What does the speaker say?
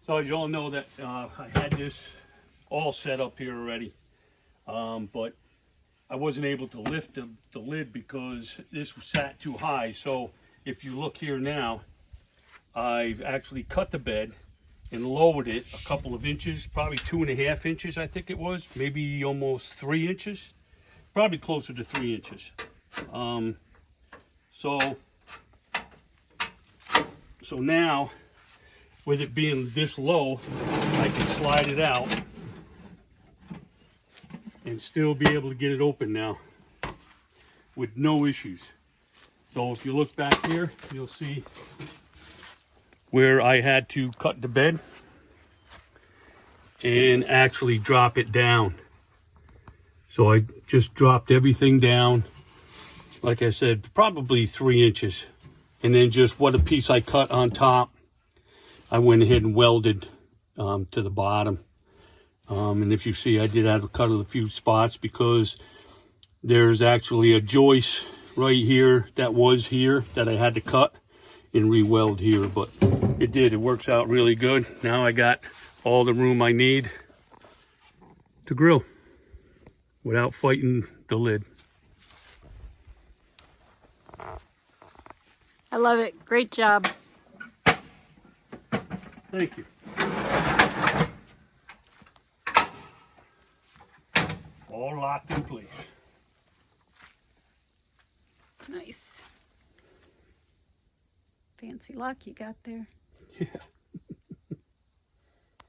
So as you all know that I had this all set up here already, but I wasn't able to lift the lid because this sat too high. So if you look here now, I've actually cut the bed and lowered it a couple of inches, probably 2.5 inches, I think it was, maybe almost 3 inches, probably closer to 3 inches. So now, with it being this low, I can slide it out and still be able to get it open now with no issues. So if you look back here, you'll see where I had to cut the bed and actually drop it down. So I just dropped everything down, like I said, probably 3 inches. And then just what a piece I cut on top, I went ahead and welded to the bottom. And if you see, I did have to cut a few spots because there's actually a joist right here that was here that I had to cut and re-weld here. But it did, it works out really good. Now I got all the room I need to grill without fighting the lid. I love it. Great job. Thank you. All locked in place. Nice. Fancy lock you got there. Yeah.